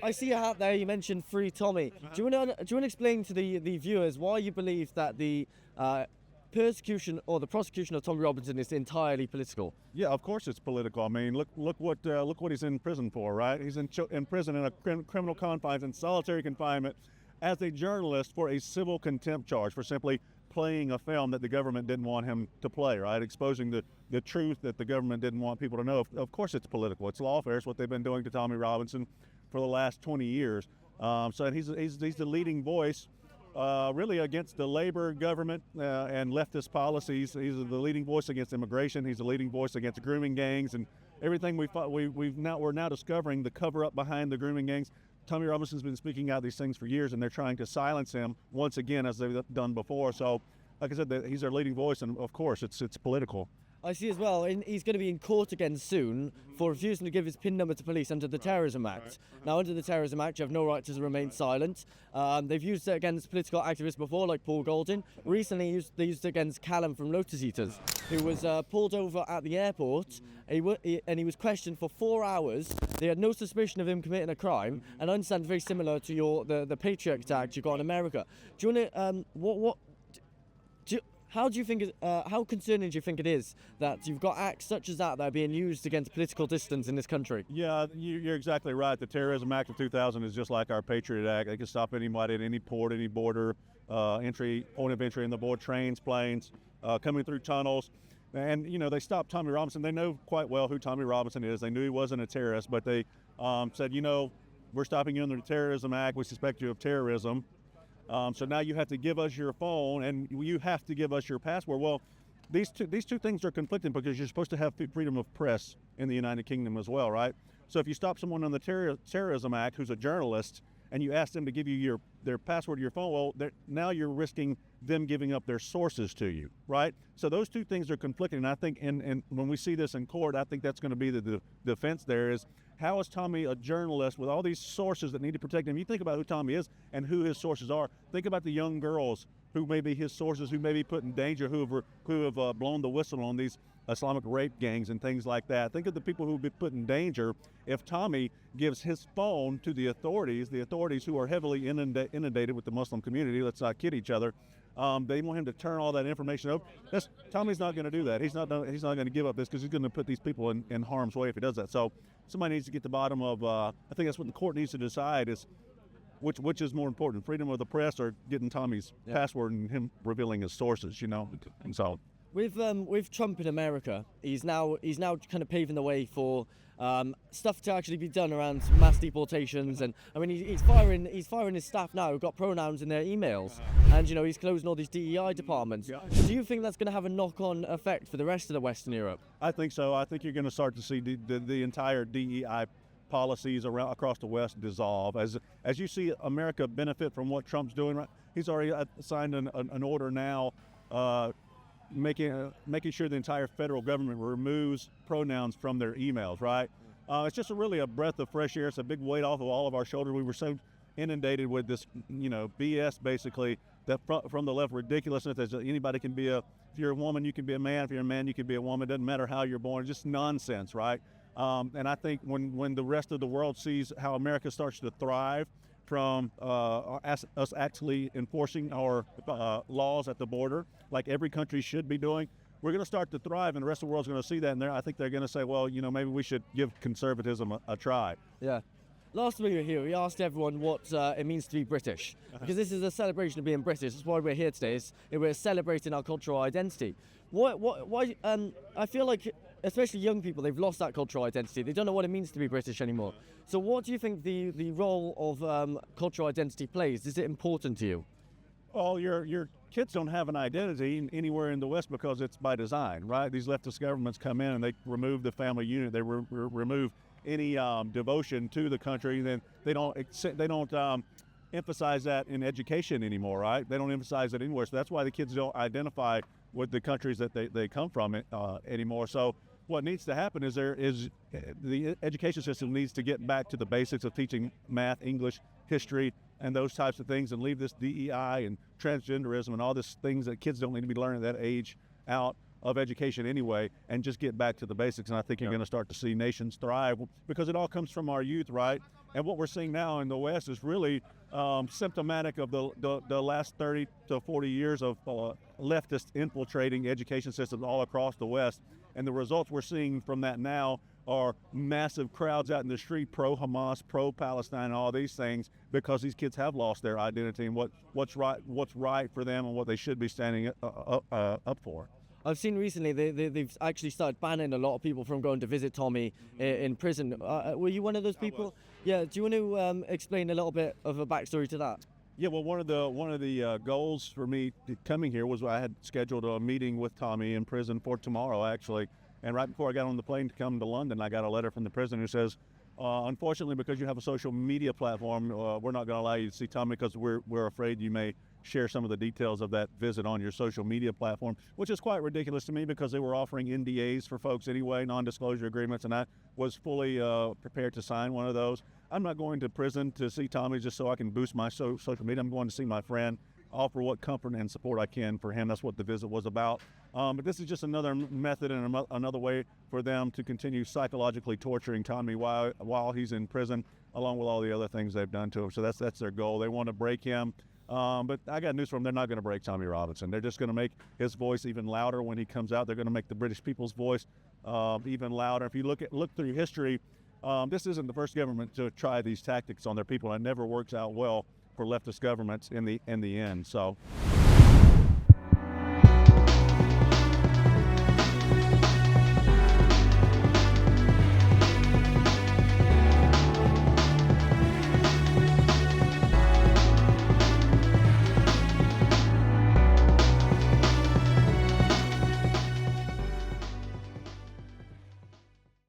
I see a hat there. You mentioned Free Tommy. Do you want to explain to the viewers why you believe that the persecution or the prosecution of Tommy Robinson is entirely political? Yeah, of course it's political. I mean, look what he's in prison for, right? He's in prison in a criminal confines, in solitary confinement, as a journalist for a civil contempt charge for simply playing a film that the government didn't want him to play, right? Exposing the truth that the government didn't want people to know. Of course it's political. It's lawfare. It's what they've been doing to Tommy Robinson for the last 20 years. So he's the leading voice really against the labor government and leftist policies. He's the leading voice against immigration. He's the leading voice against grooming gangs and everything we're now discovering the cover up behind the grooming gangs. Tommy Robinson's been speaking out these things for years, and they're trying to silence him once again, as they've done before. So, like I said, he's their leading voice, and of course, it's political. I see as well, he's going to be in court again soon for refusing to give his PIN number to police under the Terrorism Act. Now, under the Terrorism Act, you have no right to remain silent. They've used it against political activists before, like Paul Golding. Recently, they used it against Callum from Lotus Eaters, who was pulled over at the airport, and he was questioned for 4 hours. They had no suspicion of him committing a crime, and I understand very similar to the Patriot Act you got in America. Do you want to, how do you think? How concerning do you think it is that you've got acts such as that are being used against political dissidents in this country? Yeah, you're exactly right. The Terrorism Act of 2000 is just like our Patriot Act. They can stop anybody at any port, any border point of entry in the board, trains, planes, coming through tunnels. And, they stopped Tommy Robinson. They know quite well who Tommy Robinson is. They knew he wasn't a terrorist, but they said, we're stopping you under the Terrorism Act. We suspect you of terrorism. So now you have to give us your phone and you have to give us your password. Well, these two things are conflicting because you're supposed to have freedom of press in the United Kingdom as well, right? So if you stop someone on the Terrorism Act who's a journalist and you ask them to give you their password to your phone, well, now you're risking them giving up their sources to you, right? So those two things are conflicting. And I think and when we see this in court, I think that's going to be the defense there is, how is Tommy a journalist with all these sources that need to protect him? You think about who Tommy is and who his sources are. Think about the young girls who may be his sources, who may be put in danger, who have blown the whistle on these Islamic rape gangs and things like that. Think of the people who will be put in danger if Tommy gives his phone to the authorities who are heavily inundated with the Muslim community. Let's not kid each other. They want him to turn all that information over. Tommy's not going to do that. He's not going to give up this because he's going to put these people in harm's way if he does that. So somebody needs to get to the bottom of, I think that's what the court needs to decide is which is more important, freedom of the press or getting Tommy's password and him revealing his sources, and so. With Trump in America, he's now kind of paving the way for stuff to actually be done around mass deportations, and I mean he's firing his staff now who've got pronouns in their emails, and he's closing all these DEI departments. Yeah. Do you think that's going to have a knock-on effect for the rest of the Western Europe? I think so. I think you're going to start to see the entire DEI policies across the West dissolve as you see America benefit from what Trump's doing. Right, he's already signed an order now. Making sure the entire federal government removes pronouns from their emails, right? It's just really a breath of fresh air. It's a big weight off of all of our shoulders. We were so inundated with this, BS basically, that from the left ridiculousness that anybody can be if you're a woman, you can be a man. If you're a man, you can be a woman. It doesn't matter how you're born. It's just nonsense, right? And I think when the rest of the world sees how America starts to thrive from us actually enforcing our laws at the border, like every country should be doing, we're going to start to thrive, and the rest of the world's going to see that, and I think they're going to say, well, maybe we should give conservatism a try. Yeah. Last time we were here, we asked everyone what it means to be British, because this is a celebration of being British. That's why we're here today. We're celebrating our cultural identity. Why? I feel like, especially young people, they've lost that cultural identity. They don't know what it means to be British anymore. So what do you think the role of cultural identity plays? Is it important to you? Well, your kids don't have an identity anywhere in the West because it's by design, right? These leftist governments come in and they remove the family unit. They remove any devotion to the country. Then they don't emphasize that in education anymore, right? They don't emphasize it anywhere. So that's why the kids don't identify with the countries that they come from anymore. So what needs to happen is the education system needs to get back to the basics of teaching math, English, history, and those types of things, and leave this DEI and transgenderism and all these things that kids don't need to be learning at that age out. of education anyway, and just get back to the basics. And I think you're going to start to see nations thrive because it all comes from our youth, right? And what we're seeing now in the West is really symptomatic of the last 30 to 40 years of leftist infiltrating education systems all across the West. And the results we're seeing from that now are massive crowds out in the street, pro-Hamas, pro-Palestine, and all these things, because these kids have lost their identity and what's right for them and what they should be standing up for. I've seen recently they've actually started banning a lot of people from going to visit Tommy in prison. Were you one of those people? Yeah. Do you want to explain a little bit of a backstory to that? Yeah. Well, one of the goals for me coming here was I had scheduled a meeting with Tommy in prison for tomorrow, actually. And right before I got on the plane to come to London, I got a letter from the prison who says, unfortunately, because you have a social media platform, we're not going to allow you to see Tommy because we're afraid you may share some of the details of that visit on your social media platform, which is quite ridiculous to me because they were offering NDAs for folks anyway, non-disclosure agreements, and I was fully prepared to sign one of those. I'm not going to prison to see Tommy just so I can boost my social media. I'm going to see my friend, offer what comfort and support I can for him. That's what the visit was about. But this is just another method and another way for them to continue psychologically torturing Tommy while he's in prison, along with all the other things they've done to him. So that's their goal. They want to break him. But I got news for them. They're not going to break Tommy Robinson. They're just going to make his voice even louder when he comes out. They're going to make the British people's voice even louder. If you look through history, this isn't the first government to try these tactics on their people. It never works out well for leftist governments in the end. So.